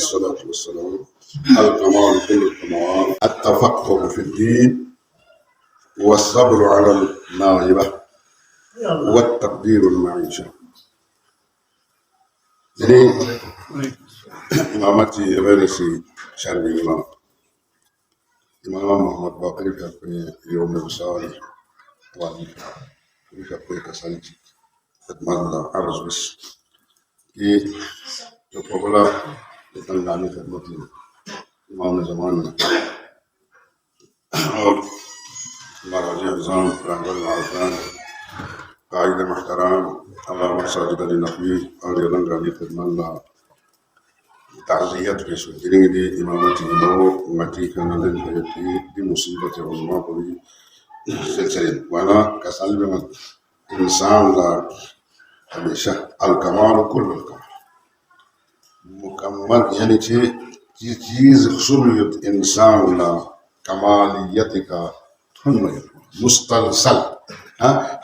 الصلاة والسلام. الكمال كل الكمال، التفقه في الدين والصبر على النائبة والتقدير المعيشة. Jadi imamati relasi syar'i Imam Muhammad Baqir في يوم الوصال وفي كسالك خدمة عرض بس كي تقبل لتنعني خدمة إمام زماننا और महाराज निज़ाम रंगल मारफान कायद महतराम अल्लाह मसाजिद अली नबी और यलंगानी खिदमत ताज़ियत के सुधीरेंगे दी इमामती नो मती कनालन भयती दी मुसीबत उज़मा कोई सिलसिले वाला कसाल में इंसान ला हमेशा अलकमाल कुल अलकमाल मुकम्मल यानी चीज़ खुसूसियत इंसान ला कमालियत का मुस्तलसल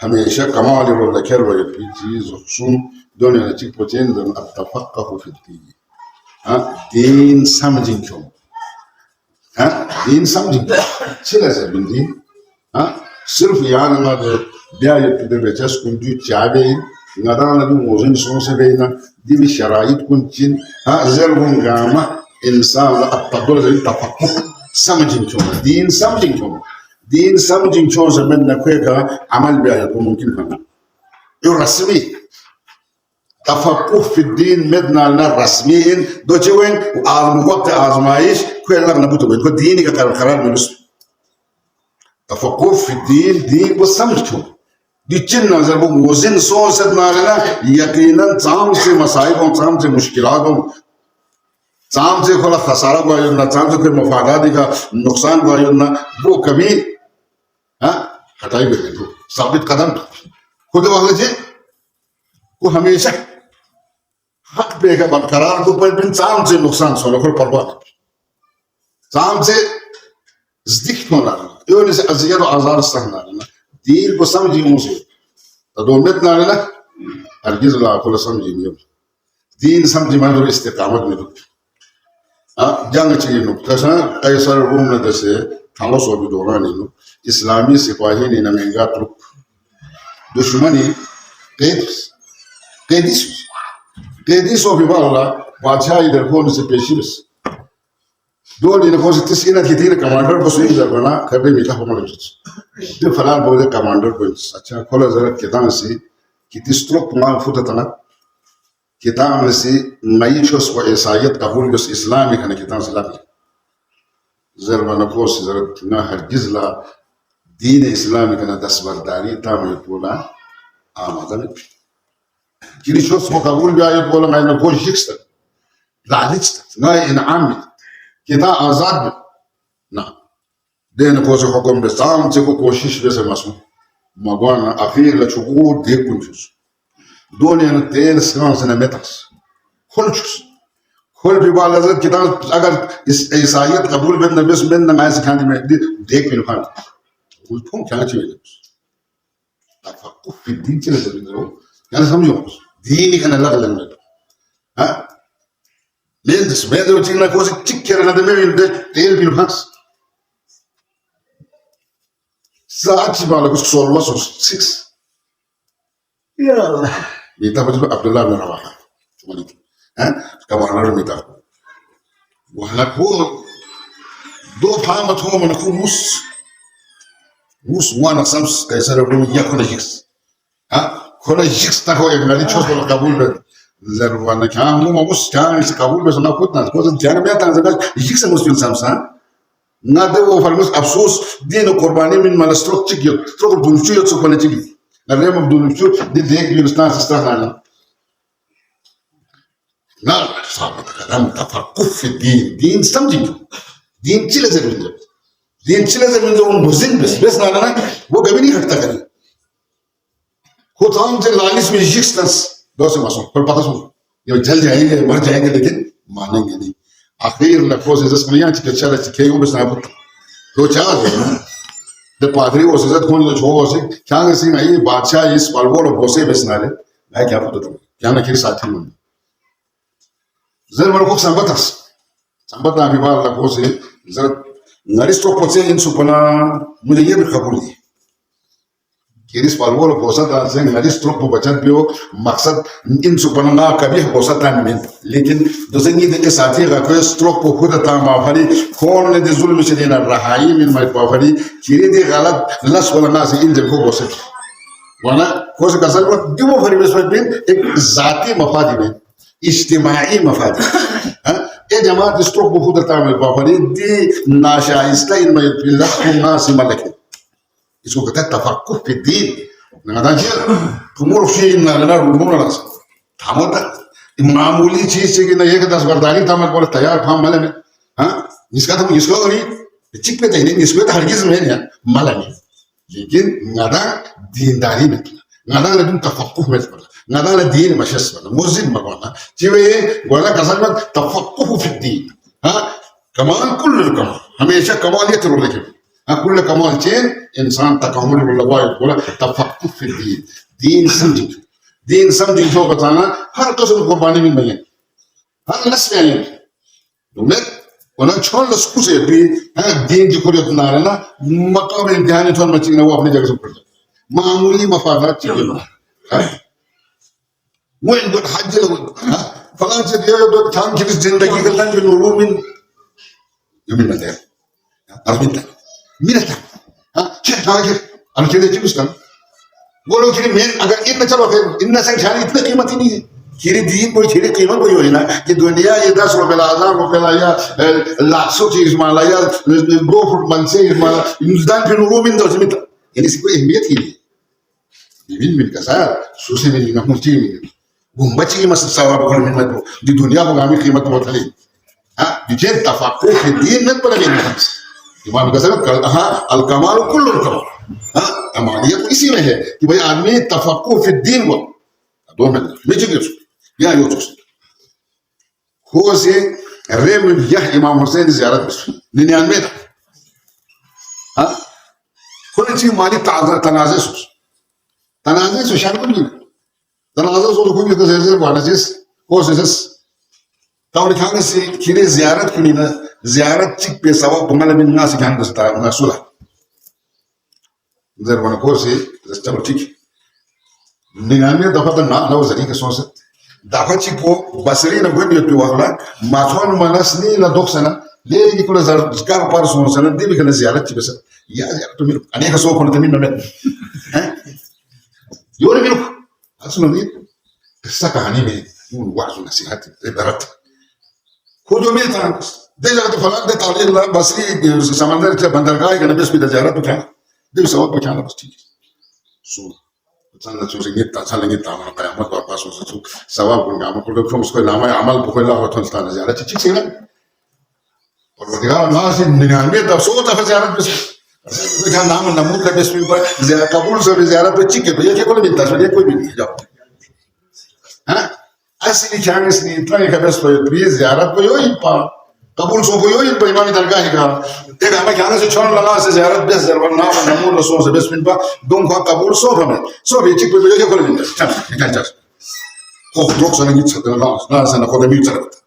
हमेशा कमाल वला खेल वला في चीज़ खुसूम दोनों नचीक पचें जन अतफक्कह في الدين دين समझिंग क्यों دين समझिंग चले से बिंदी सिर्फ यार ना दे ब्याह तुझे बेचस कुंजी चाबे नदान दु मोज़न सोंसे बेना दिवी शराइत कुंचिन ज़रूर गामा इंसान अतदल ज़रूर तफक्कुह समझिंग क्यों دين समझिंग क्यों دين समझिंग क्यों ज़मीन न कोई का अमल ब्याह तो मुमकिन करना यो रस्मी तफक्कुह في الدين مدنا لنا رسميين دو جوين وقت آزمائش كل لغة نبوتو بين كل ديني كقرار من اسم تفقه في الدين دين والسمجتهم دي جنة زربو موزن صوصت مالنا يقينا تام سے مصائبهم تام سے مشکلاتهم تام سے خلا خسارہ بايونا تام سے کوئی مفادات کا نقصان بايونا وہ کبھی ہٹائی بیٹھے تو ثابت قدم خود وقت جی वो हमेशा हक पे का बरकरार को पर बिन साम से नुकसान सोना कर परवाह साम से ज़िक्र होना यो ने से अज़ियत और आज़ार सहना ना दीन को समझी मुझे तो दोनों ना ना हरगिज़ ला को समझी नहीं दीन समझी मानो इस्तेकामत में तो जंग चाहिए नो कैसा कैसर रूम ने जैसे थामोस अभी दोना नहीं नो इस्लामी सिपाही ने ना महंगा ट्रुप दुश्मनी Kediso vibala bacha idar kone se peshiris dole ne kose tisina kitine commander ko suyi bana kabe mita ko malaj de falan boide commander ko acha kola zara kitan si kitistrok ma futatana kitan si maishos wa isayat qabul bis islami kana kitan si lak zara na kos zara na hargiz la din islami kana dasbardari tam yutula amadan كل شخص مقبول بيا يقول ما نقول شخص لا ليش لا إنعام كذا آزاد نعم ده نقول حكم بسام تكو كوشش بس مسمو ما قلنا أخير لشغول ده كنجس دنيا نتين سكان سنة متاس كل شخص كل بيبال هذا كذا أگر إسرائيل قبول بدنا بس بدنا ما يسكان ده ده كيلو كان قلتهم كذا شيء تفقه في الدين كذا زبينه يعني سمجوا ديني كان لا غلنا ليندس ما يدري تيجي كوزي تكير أنا دمي من ده تيل بينهاس ساعات شباب لك سؤال واسوس 6 يلا يتابع عبد الله بن رواحة شمالي كمان أنا رميته وهنكون دو فهمت هو من يكون موس وانا سامس كيسر يقولون يأكل جيكس كل جيكس تاخو يقولي تشوف ولا قبول زروانا كان مو موس كان قبول بس أنا كنت كوزن جانا ما تانزل جيكس مسلم سامسان نادر وفرموس أفسوس دين قرباني من مالستروك تيجي تروح بنشوف يتصل كل تيجي نريم بنشوف دي ديك يلستان استراحنا لا صعب كلام تفقه في الدين دين سمجي دين تلا زين دين تلا زين من موزين بس نانا वो कभी नहीं हटता कभी खुद हम जो लालिश में जिक्स दो से मासूम पर पता सुन ये जल जाएंगे मर जाएंगे लेकिन मानेंगे नहीं आखिर लफ्ज़ इस कमियां चिक चला चिके वो बस ना बुत तो चाह दे the padre was that कौन जो छो से क्या किसी नहीं बादशाह इस बालबोलो बोसे बस ना ले मैं क्या पता क्या ना किसी साथी में ज़रूर को संबंधस Sambat na biba la kose zara ngaristo poche in supana मुझे ये भी खबर दी किरिस पालवो पोसा था से ngaristo po बचत भी हो मकसद इन supana ना कभी पोसा था में लेकिन दूसरे नहीं के साथी का कोई स्ट्रोक को खुद था माफरी कौन ने जुल्म से देना रहाई में माफरी किरी दे गलत लस वाला ना से इन जब को पोसे वाना कोस कसल वो क्यों फरी बस बिन एक जाती मफादी में इज्तिमाई मफादी ए जमात स्ट्रोक को खुद था में माफरी दी नाशाइस्ता इन में बिल्लाह को ना सिमलक इसको कहते हैं तफक्कुह फी दीन नगादाजी तुमोर फी ना रूमों ना थामोता मामूली चीज से कि ना एक 10 बरदारी था मैं बोले तैयार फाम मले में हाँ इसका तो इसको नहीं चिक पे चाहिए इसको तो हरगिज में नहीं मले में लेकिन नगा दीनदारी में नगा लेकिन तफक्कुह में नगा ले दीन मशस में मुजिद मगवाना जीवे बोला कसर में तफक्कुह फी दीन हाँ कमाल कुल्ल कमाल हमेशा कमालियत रो लेकिन हाँ कुल्ल कमाल चेन इंसान तकामुल वायद बोला तफक्कुह फी दीन दीन समझी जो बताना हर कसम कुर्बानी में नहीं हर लस में आए तुमने उन्हें छोड़ लस्कू से भी हाँ दीन जो कोई उतना है ना मकाम इम्तिहान थोड़ा मचीन वो अपनी जगह से पड़ जाए मामूली मफादात चीज़ ना वो इनको हज लोग हाँ फलां से दिया तो थाम की जिंदगी का लंच नूरू मिन यमीन में देर अरबिता मिनटा हाँ क्या आगे अनकेले चीज़ उसका वो लोग किरी मेन अगर इतना चलो फिर इतना संख्या इतनी कीमत ही नहीं है किरी दीन कोई किरी कीमत कोई होई ना कि दुनिया ये 10 रुपए ला 1000 रुपए ला या लाखों चीज माला या 2 फुट मन से माला इंसान फिर वो मिन दो जिम्मे यानी इसकी कोई अहमियत ही नहीं मिन का सार सोचे में ना मुझे में वो मची मस सवाब को मिन मत दी दुनिया को गामी कीमत बहुत है हाँ ये तफक्कुह फी दीन में पड़ा नहीं इमाम का सब हाँ अल कमाल कुल्लु कमाल हाँ कमालियत इसी में है कि भाई आदमी तफक्कुह फी दीन को 2 मिनट में चुके या यो चुके हो से रेम यह इमाम हुसैन ज़ियारत 99 था हाँ कोई चीज़ माली तनाज़े सो शायद कुछ नहीं तनाज़े सो तो कोई भी तो जैसे वाला चीज़ हो से ताऊ लिखाने से किरे ज़ियारत क्यों नहीं ज़ियारत चिक पे सवाब बंगाल में ना से जान दस्ता ना सुला जर वन को से चलो ठीक 99 दफा तो ना वो जरी के सोच दफा चिको बसरी ना गोनी तो वाला माथोन मनसनी ना दोक्सना ले की कुल जर का पर सोचना दी भी कने ज़ियारत चिक बस या तो मेरे अनेक सो कोन तमिन में हैं योरे मेरे असलो नहीं किस्सा कहानी में वाज़ नसीहत इबारत खुद मिलता दे जगह तो फलान दे तालीम ला बसरी समंदर के बंदरगाह के नबी स्पीड ज़ियारत तो क्या दे सवाब बचाना बस ठीक सो चलना चूसे नित्ता चलेंगे तामा क़यामत और पास उसे चूक सवाब को गामा को लोग उसको नाम है अमल बुखला और थंस्ता ज़ियारत ठीक से ना और वधिकार ना से 99 दफ़ 100 दफ़ ज़ियारत बस क्या नाम नमूद का बस पर ज़ियारत कबूल से ज़ियारत पे चिक है ये कोई मिलता है ये कोई भी नहीं जाओ हाँ असली चांस नहीं इतना ही कबस पर भी ज़ियारत पे यो ही पा कबूल सो को यो ही पे इमामी दरगाह का देख हमें क्या से छोड़ लगा से ज़ियारत बस ज़रवर नाम नमूद रसूल से बस पर दोन को कबूल सो हमें सो भी चिक पे ये कोई मिलता चल निकाल चल हो लोग से नहीं चलते ना से ना कोई भी चलता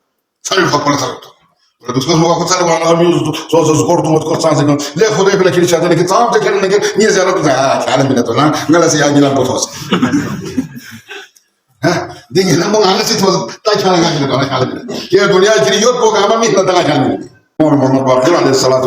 सारे खबर चलता और दूसरा लोग को चल वाला भी सो स्कोर तुम को सांस ले खुद एक लेकिन चाहते हैं कि ताम तक नहीं कि ये ज़ियारत का ख्याल में तो ना गला से आगे ना बहुत हाँ देखिए ना मंग आने से तो ताई खाना खाने को ना ख्याल में क्या दुनिया की रियोट को काम में इतना तंग ख्याल में मोहम्मद बाक़र अलैहिस्सलाम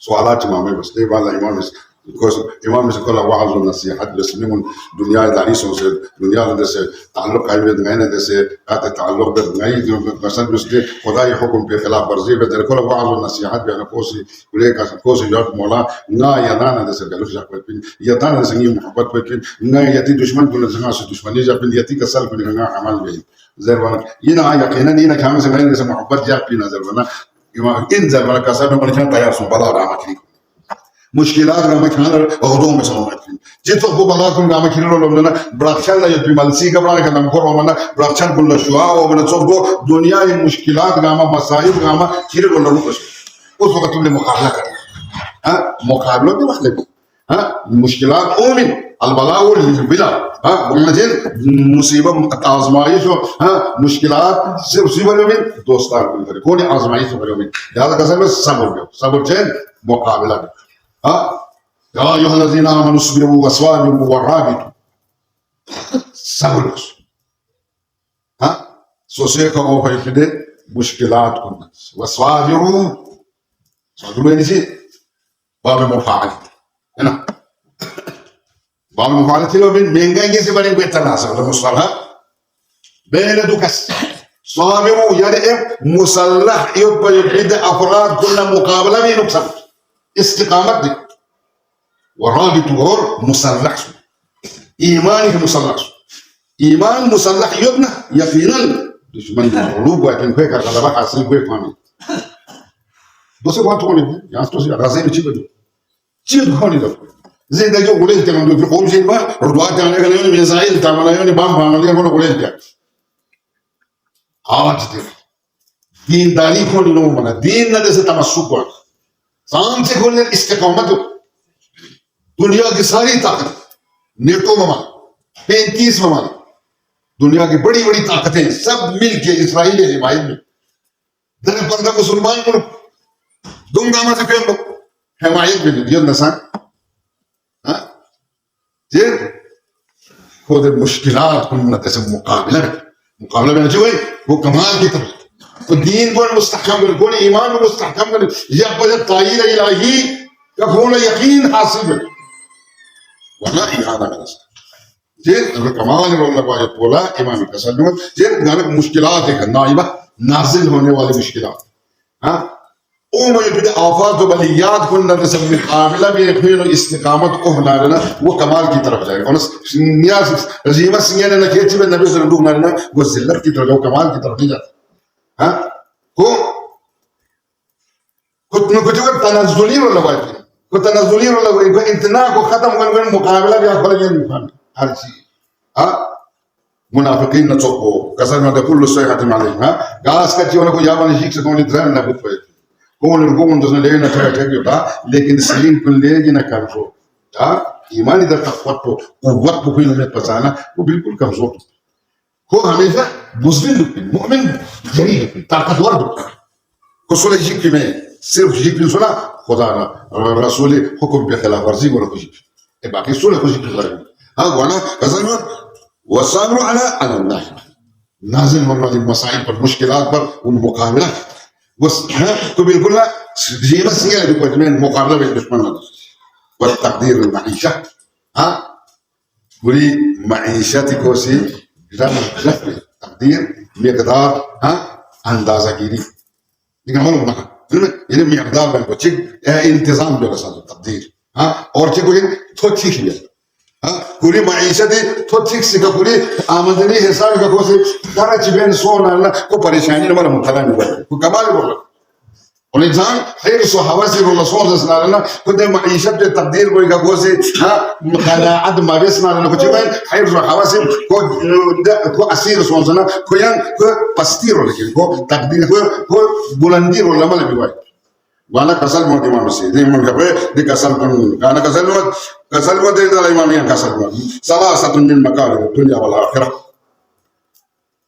सवालात इमाम बस दे वाला इमाम because इमाम से कोला वाज़ और नसीहत मुस्लिमों दुनिया दारी से दुनिया से ताल्लुक़ कायम नहीं ना जैसे कहते ताल्लुक़ नहीं जो मसलन उसके खुदाई हुक्म के खिलाफ वर्जी में तेरे कोला वाज़ और नसीहत भी ना कोसी याद मौला ना या ना जैसे गलत जाक पे या ना जैसे ये मोहब्बत पे ना यती दुश्मन को ना से दुश्मनी जब यती का सल को ना अमल में ज़रवाना ये ना यकीनन नहीं ना खाम से मैं जैसे मोहब्बत जाक भी ना ज़रवाना इन ज़रवाना का सब में क्या तैयार सो बला रामा की मुश्किलात का मखाना औरों में समझते जितो को बला को गामा खिलो लोग ना ब्रक्षण ला यपी मलसी का बला का नाम को मना ब्रक्षण को लशुआ और मना सब को दुनिया की मुश्किलात गामा मसाइब गामा खिलो लोग उस वक्त तुमने मुकाबला करना हाँ मुकाबला भी मतलब हाँ मुश्किलात ओमिन البلاء والبلاء ومجين مصيبة آزمائش مشكلات से मुसीबत में दोस्तार को करे कौन आजमाइश करे में याद कसम में सब्र चैन मुकाबला या अय्युहल्लज़ीना आमनु अस्बिरू वस्वाबिरू वराबितू सब्र सोचे का वो है फिर मुश्किलात को वस्वाबिरू सब्र में नहीं बाब मुफाअल है ना बाब मुफाअल थी लोग महंगाई से बड़े बेहतर ना सकते मुस्लिम بين دوكس صابروا يعني مسلح يبقى يبعد افراد كل مقابله بين نقصان استقامت دي ورابط غور مسلح ايمانه مسلح ايمان مسلح يبنى يقينا دشمن القلوب وكان كويس على بقى حاصل كويس فاهم بس هو تقول يعني تو رازين تشيبدو تشيبدو هوني ده زي ده جو قولين تمام في قوم زي ما رضوات انا كان يوم ميزايل تعمل يوم بام بام اللي قولين ده आज देख दीनदारी को नहीं लोग मना दीन न जैसे तमस्सुक हुआ शाम से खोलने इस्तिकामत दुनिया की सारी ताकत नेटो ममा 35 ममा दुनिया की बड़ी बड़ी ताकतें सब मिल के इसराइली हिमायत में दर पर्दा मुसलमान को दूंगा मत कम हिमायत में दियो नसान हाँ ये खुद मुश्किलात को न जैसे मुकाबला में जो है वो कमाल की तरह तो दीन को मुस्तहकम कर को ईमान को मुस्तहकम कर या बजट तायीद इलाही का होना यकीन हासिल है वरना इरादा कर सकता जे कमाल अल्लाह को बोला इमाम कसम जे गाने मुश्किलात है नाइबा नाजिल होने वाली मुश्किलात हां ओ मुझे भी आफात व बलियात को न सब मुकाबला भी रखने इस्तिकामत को होना है ना वो कमाल की तरफ जाएगा और नियाज रजीमा सिंह ने नकेची में नबी सल्लल्लाहु अलैहि वसल्लम ना वो जिल्लत की तरफ वो कमाल की तरफ नहीं जाता हां को कुछ तनज़ुली वाला बात है को तनज़ुली वाला वो इतना को खत्म कर मुकाबला भी आप बड़े नहीं हर चीज हां मुनाफिकीन न चोको कसर में कुल सहीहत मालिक हां गास का जीवन को याबानी शिक्षा को नहीं ध्यान ना बुत कौन दोस्तों लेने ना था लेकिन सलीम को लेगी ना कमजोर हाँ ईमान इधर तक़वा तो कुव्वत को कोई नहीं पहचाना वो बिल्कुल कमजोर को हमेशा मुस्लिम मोमिन जरी ताकतवर को सुले जिक्र में सिर्फ जिक्र सुना खुदा ना रसूल हुक्म पे खिलाफ वर्जी को कुछ ये बाकी सुले कुछ जिक्र करें हाँ वाला कसर में वसाबरु अला नाज़िल होने वाली मसाइल पर मुश्किलात पर उन मुकाबला बस तो बिल्कुल ना जीवन सिंह है दुश्मन में मुकाबला में दुश्मन ना बस तकदीर المعيشة ها पूरी معيشة को सी तकदीर मकदार ها अंदाज़ा गिरी लेकिन हम लोग ना ये मकदार बन को चिक इंतज़ाम जो रसा तकदीर हाँ और चिक कोई तो ठीक है हाँ पूरी معيشة तो ठीक सी का पूरी आमदनी हिसाब का कोई सारा चीज़ें सोना ना को परेशानी न मालूम था नहीं को कमाल बोला और इंसान खैर सो हवासी रोला सोच रहा है ना खुद معيشة के तकदीर कोई का कोई हाँ खलाअत माविस ना ना कुछ भी खैर सो हवासी को असीर सोच ना कोई को पस्ती रोला को तकदीर को बुलंदी रोला मालूम भी भाई वाला कसल मोटी माम से दे मन कपे दे कसल कन गाना कसल मत दे दाल इमाम या कसल मत सलासतुन मिन मकारिम दुनिया वल आखिरह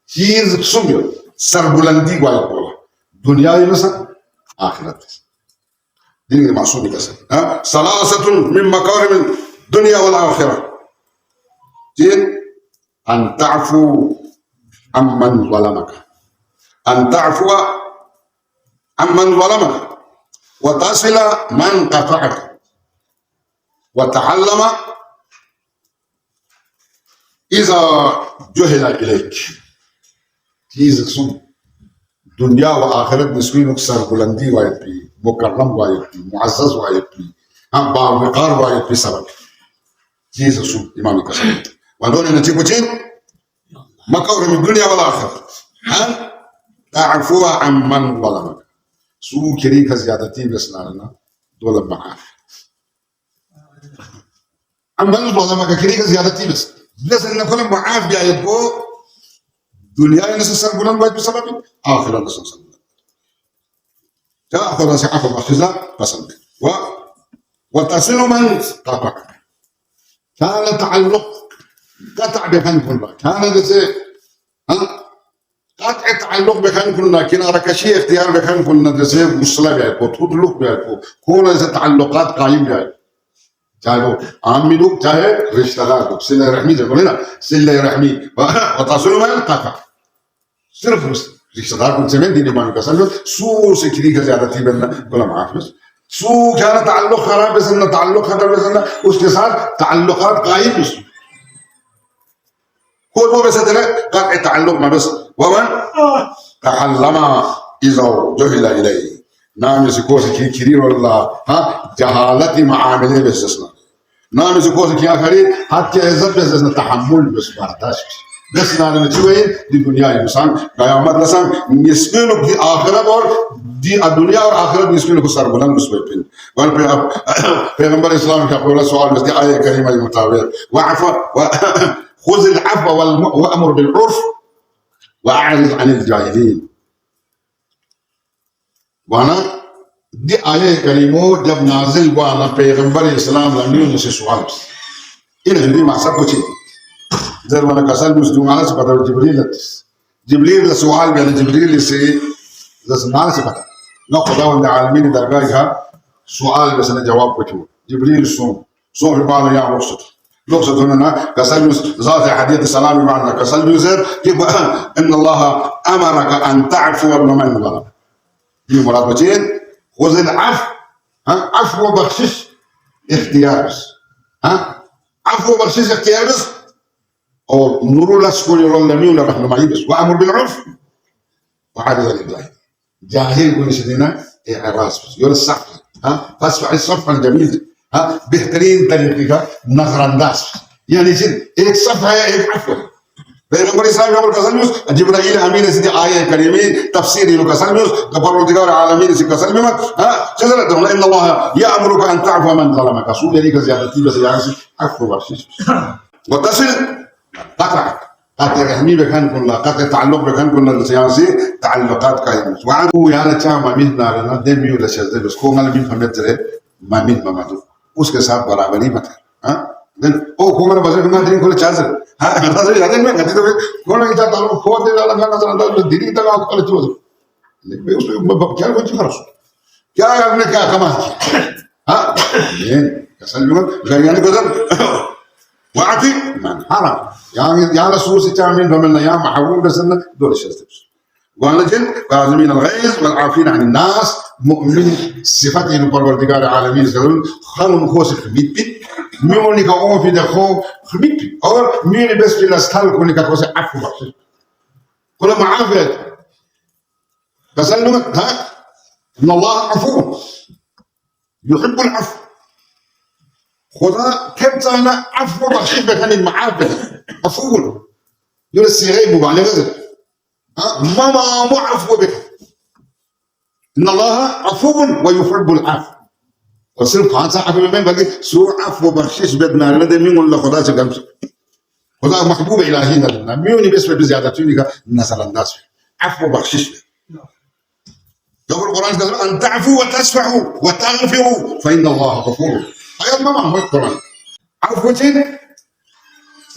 चीज सुमियो सर बुलंदी वाला बोला दुनिया में सब आखिरत दिन के मासूम कसल हां सलासतुन मिन मकारिम दुनिया वल आखिरह जीन अन ताफू अमन ज़लमक अन ताफू अमन ज़लमक وتصل من قطعك وتعلم إذا جهل إليك चीज सुन दुनिया व आखिरत में सुई नुकसान बुलंदी वायद भी मुकर्रम वायद भी मुअज़्ज़ज़ वायद भी हाँ बावकार वायद भी सबक चीज सुन इमाम कसम वालों ने कुछ मकौर में दुनिया वाला आखिरत हाँ ताअफू अम्मन ज़लमक सू करी का ज़्यादती बसना ना दौलत माफ अम्मन ज़लमक करी का ज़्यादती बस न कोई माफ भी आयत को दुनिया में सर बुलंद वायद बसबब आखिरत में सर बुलंद जा खुदा से आफा मखज़ा पसंद व तसिल मन ताक़ा كان تعلق قطع بكان كنا كان جزء قطع تعلق بكان كنا كنا ركشي اختيار بكان كنا جزء مسلم يعني تطلق يعني كون إذا تعلقات قائم يعني चाहे आमी लोग चाहे रिश्तेदार लोग सिले रहमी जब बोले ना सिले रहमी वतासुल में ताका सिर्फ रिश्तेदार को जमीन देने मान का समझो सू से किसी का ज्यादा थी बनना बोला माफ बस सू क्या ना ताल्लुक खराब बस ना ताल्लुक खराब बस ना उसके साथ ताल्लुकात कायम बस कोई वो बस तेरे का ताल्लुक में बस वमन तहल्लमा इज़ो जो हिला इलाई नाम से कोई किरी वाला हाँ जहालती मामले में सस्ना नाम से कोई क्या करे हाथ इज्जत बस ना तहम्मुल बस बर्दाश्त बस ना नचुए दी दुनिया इंसान क़यामत रसन निस्बेलो की आखिरत और दी दुनिया और आखिरत निस्बेलो को सर बुलंद उस पे पिन वन पे अब पैगंबर इस्लाम का पूरा सवाल बस आयत करीमा के मुताबिक वअफ़ खुज़ अल-अफ़्व वअमर बिल-उर्फ़ वअअरिज़ अनिल जाहिलीन वाना दी आये करीमो जब नाजिल वाना पैगंबर इस्लाम लम्बियों से सवाल इन हिंदी मासा कुछ जर वाना कसल मुस्लिमाना से पता जिब्रील सवाल भी जिब्रील से जसमान से पता ना खुदा वंदे आलमीन दरगाह का सवाल बस ने जवाब पूछो जिब्रील सो बाल या रुखसत होना ना कसल ज़ात हदीत सलाम माना कसल यूज़र कि इन अल्लाह अमरक अन तअफ़ु वमन ज़लम ये मुराद बचें खुज़ अल-अफ़्व हाँ अफ़्व बख्शिश इख्तियार हाँ अफ़्व बख्शिश इख्तियार और नूरुल अस्कुल लमी उल रहनुमाई बस वअमर बिल-उर्फ़ वअअरिज़ अनिल जाहिलीन जाहिल को निशदेना इराज़ बस योर सफ़ हाँ फस्फ़ह सफ़्हन जमील हाँ बेहतरीन तरीके का नज़रअंदाज यानी एक सफ़ है एक अफ़्व है पैगंबर इस्लाम का कसलमुस जिब्राइल अमीन से आये करीमी तफसीर लो कसलमुस परवरदिगार आलमीन से कसलम हां चलना तो इन अल्लाह याअमुरुक अन तअफ़ु मन ज़लमक रसूल यानी का ज्यादती बस यानी से अफ़्व बख्शिश व तसिल तक़ा قطع रहमी बखान कुल्ला قطع ताल्लुक बखान कुल्ला से ताल्लुकात कायम वाहू यार अच्छा मामिन नारना देमियो लशज़ बस को मालूम फहमत जरे मामिन ममादू उसके साथ बराबरी मत हां देन ओ को मेरा बजट में दिन को चार्जर हाँ नजर यादें में गति तो कौन है क्या ताल्लुक खो दे वाला गाना नजर अंदाज में दिल्ली तक आपको कल चोज लेकिन उसमें क्या कुछ कर क्या आपने क्या कमा हाँ ये कसल में गयाने कसल वाक़ई मन हारा या रसूल से चामिन बमन या महबूब रसना दो शर्त वानजल काज़िमीन अल-गैज़ वल-आफ़ीन अनिन नास मुमिन सिफाती परवरदिगार आलमीन ज़रूर खालुम खोस खमीत म्यूनी का ओं फिर देखो खमीत और म्यूनी बस फिर स्थल को निकाल को से अफ़्व बख्शिश कुल माफ़ियत कसल नुम था इन अल्लाह अफ़ू युहिब्बुल अफ़्व खुदा كبتنا عفو بخشيش بكان المعافى عفو يقول الصيغه مبالغه ما مو عفو بك ان الله عفو ويحب العفو وصرف خاصة عفو من باقي سوء عفو بخشيش بدنا لدى مين ولا خدا سجمس خدا محبوب الهينا لنا ميوني بس بزيادة تونيكا نسال الناس عفو بخشيش يقول القرآن أن تعفوا وتصفحوا وتغفروا فإن الله غفور آيات ما هو القرآن عفو تين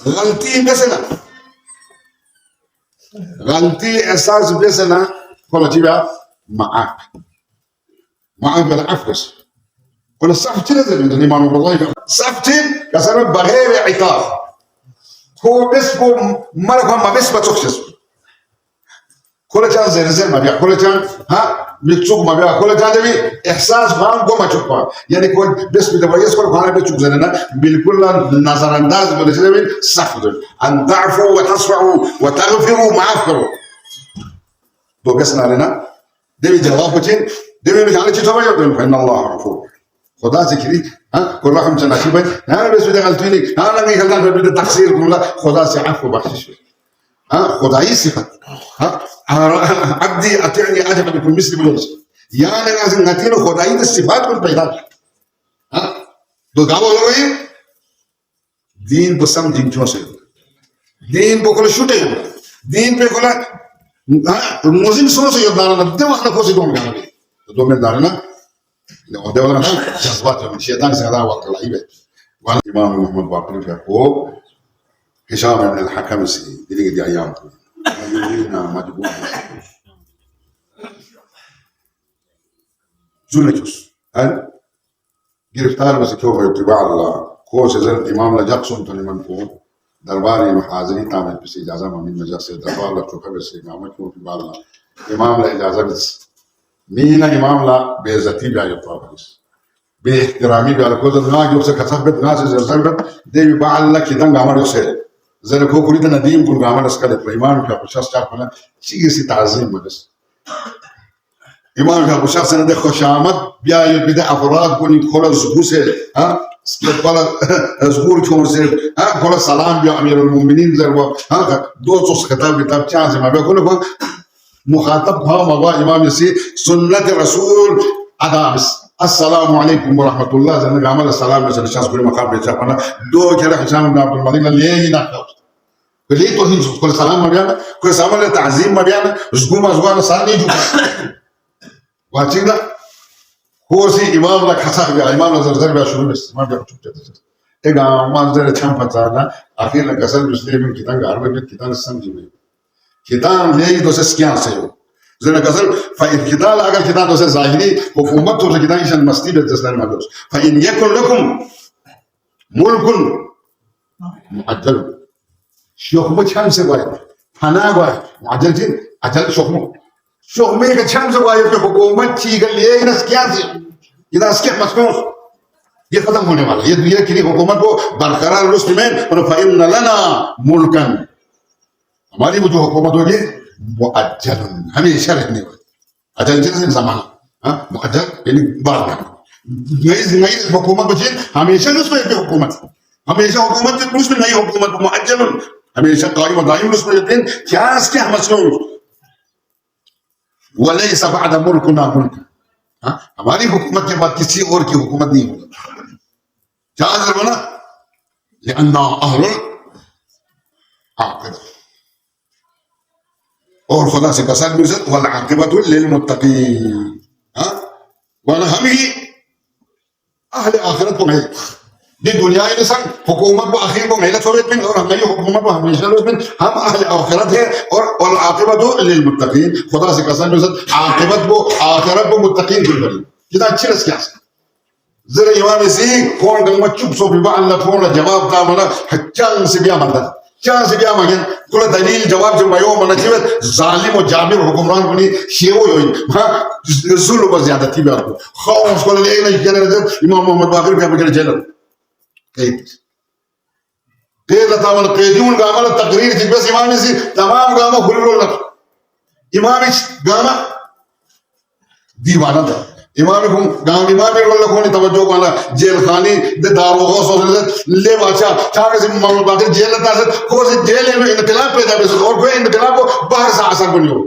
غلطي مثلا غلطي أساس مثلا كل جيبها معك بالعفو كل صفتين هذا من الإيمان بالله صفتين كسبب بغير عقاب هو بس هو مرة ما بس بتوكسس كل جان زين ما بيع كل جان ها بتشوف ما بيع كل جان ده إحساس فهم قوم أشوفه يعني كل بس بتبغيس كل خانة بتشوف زيننا بالكل نظر أنداز ولا شيء من صفر أن تعفوا وتصفحوا وتغفروا معفروا تو بس نارنا ده بجواب بتشين ده بيجعل شيء تبغى يقول فإن الله غفور خدا ذكري ها كل رقم جناشي بين أنا بس بدي غلطيني أنا مي غلطان بدي تقصير كله خدا سيعفو بخشيش ها خداي صفة ها عبدي أطيعني أجب بكل مثل بلوز يا أنا لازم نتينه خداي الصفات كل بيدا ها دو قالوا له إيه دين بسام دين جوسه دين بكل شوتة دين بكل ها موزين سوسه يدارنا ده وإحنا كوسي دوم كانوا دوم يدارنا ده ولا جذبات من الشيطان سيدا وقت العيبة الإمام محمد باقر فيكو هشام بن الحكم سي دي أيام مجبور زلكوس هل गिरफ्तार में से क्यों हुए इत्तिबा अल्लाह को से जर इमाम ला जक्सन तो निमन को दरबार में हाजिरी तामे पे से इजाजत में मजा से दरबार ला चौका पे से इमाम क्यों इत्तिबा अल्लाह इमाम ला इजाजत मीना इमाम ला बेइज्जती भी आयो पाबस बेइहतरामी भी अलको ना जो से कसबत ना से जरबत दे भी अल्लाह की दंग हमारे से जर को कुरी तो नदीम कुल गामर इसका इमाम का खुशास चाह पना चीज सी ताजीम बस इमाम का खुशास ने दे खुशामत बिया ये बिदा अफराद को निकोला जुबुसे हाँ स्केपला ज़हूर क्यों से हाँ कोला सलाम बिया अमीर المؤمنين ज़रवा हाँ दो चोस किताब चांस में बेकोले को मुखातब हाँ मवा इमाम से सुन्नत रसूल अदाबस अस्सलाम वालेकुम व रहमतुल्लाह जन गामल सलाम में शख्स को मकाम पे चापना दो केरा हिशाम इब्न अब्दुल मलिक ले ही ना ले तो ही कोई सलाम में बयान कोई सलाम ले ताज़ीम में बयान ज़गुमा ज़गुमा सानी जो वाचिंदा होसी इमाम ला खसा गया इमाम ला जरजर बया शुरू में इमाम जब चुप जाते थे एक आमाज जरे छम पचाना आखिर में कसर मुस्लिम किताब घर में किताब समझी में किताब ले ही तो से क्या से हो जरा कसर फाइन किताब अगर किताब तो से ज़ाहिरी हुकूमत तो से किताब इशन मस्ती में जैसे ना मालूम फाइन ये कौन लकुम मुल्कुन मुअज्जल शोखम छम से वाय फना वाय मुअज्जल जिन अजल शोखम शोखमे के छम से वाय पे हुकूमत चीज ले ना क्या से इधर इसके मसनूस ये खत्म होने वाला ये कि हुकूमत को बरकरार रुस्त में और फाइन लना मुल्कन हमारी वो जो हुकूमत होगी वो अज्जल हमेशा रहने वाली अजल जिस ज़माना हाँ मुअज्जल यानी बाद में नई हुकूमत बचे हमेशा उसमें हुकूमत हमेशा हुकूमत उसमें नई हुकूमत मुअज्जल हमेशा कायम दायम उसमें दिन क्या इसके मसनूस वलैस बाद मुल्कुना मुल्क हाँ हमारी हुकूमत के बाद किसी और की हुकूमत नहीं होगी क्या जरूर ये अन्ना अहलुल आक़िबत और खुदा से कसम मिर्जत वल आक़िबतुल लिल मुत्तक़ीन हाँ वाला हम ही अहले आखिरत को नहीं ये दुनिया में सब हुकूमत को आखिर को मेहनत हो रही है और हमारी हुकूमत को हमेशा रोज़ हम अहले आखिरत है और वल आक़िबतुल लिल मुत्तक़ीन खुदा से कसम मिर्जत आक़िबत को आखिरत को मुत्तक़ीन की बनी कितना अच्छी रस क्या जरा इमाम सी कौन गंगा चुप सो भी अल्लाह कौन जवाब ता मना हच्चन से बिया मंदा चां से बिया मगन कुल दलील जवाब जो मयो मन जीवत जालिम और जाबिर हुक्मरान बनी शेवो होई हां जुल्म पर ज्यादती भी आपको खौफ को ले नहीं कहने इमाम मोहम्मद बाकिर का बगैर जेल तेज तामल कैदून गामल तकरीर थी बस इमाम सी तमाम गामा खुलरो लग इमाम गामा दीवाना था इमाम को गांव इमाम भी बोल रखो नहीं तवज्जो वाला जेल खानी दे दारोगा सोचने ले बाचा चार से मामला बात जेल था से को से जेल में इनकलाब पैदा हो और कोई इनकलाब को बाहर से असर बनी हो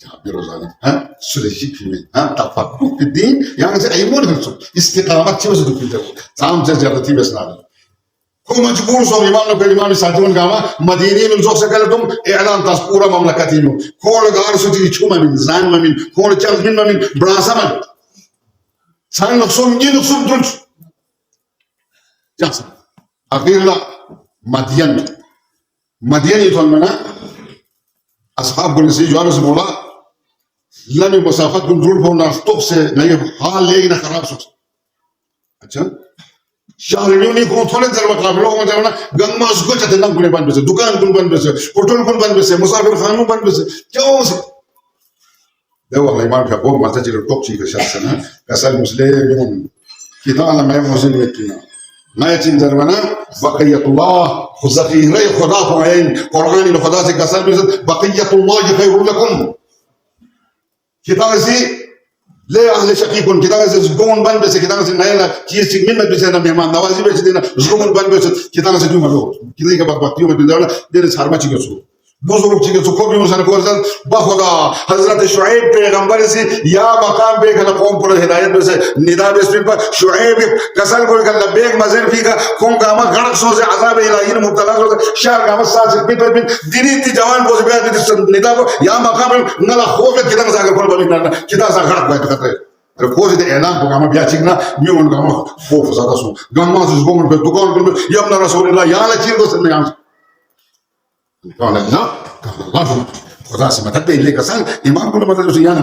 जाबिर जालिम हां सुलही में हां तफक्कुर في الدين يعني से अयमून है इस्तिकामत से वजह दुखी है साम से ज्यादती बस ना को मजबूर सो इमाम ने इमाम साथीन गामा मदीने में जो से कल तुम ऐलान तस्पूरा ममलकती में खोल गार सुती छुमा में जान में खोल चल में ब्रासा में सान नक्सुम ये नक्सुम दुल जस अखीरला मदियन ये मना असहाब को से जवाब से बोला लमी मसाफत को दुल होना तो से नहीं हाल लेकिन खराब सो अच्छा शाहरियों ने कौन थोड़े जरूरत काफिलों को जरूरत ना गंगा उसको चलते ना कुने बन बेचे दुकान कुन बन बेचे होटल कुन बन बेचे मुसाफिर खानों बन बेचे क्यों से देखो अल्लाह इमाम का बहुत मजा चिल्ला टॉप चीज़ शख्स है कसर मुस्लिम कितना ना मैं मुस्लिम व्यक्तिना मैं चिं जरवाना बक़ियतुल्लाह खुज़फ़ीरे खुदा को आइन कुरान ने खुदा से कसर में बक़ियतुल्लाह ये खैरुल लकुम कितना सी ले अहले शकीकुन कितना से ज़ुगून बन बेचे कितना से नया चीज़ चिकमिन में बेचे ना मेहमान नवाज़ी बेचे देना ज़ुगून बन बेचे कितना से क्यों मलो कितने के बाद बातियों में देना देने सारमा चीज़ सो बुजुर्ग चीज़ सो को भी मुझे को जल बहुदा हज़रत शुएब पैगंबर से या मकाम पे कल कौम पर हिदायत में से निदा बेस्पिन पर शुएब कसर को कल लबैक मज़र फी का कौम गामा गड़क सो से अज़ाब इलाही मुब्तला सो शाह गामा साथ पिट पिट दिनी ती जवान बोझ बेहद निदा को या मकाम नला खौफ कितना जाकर पर बनी ना कितना सा गड़क बैठ करते Cose de elan ko kama biya chikna miyon kama ko fusata su gamma su gomul be dukan gomul yamna rasulullah ya la chirgo sen yang kana na kana Allah ko da se mata be le kasan imam ko mata su yana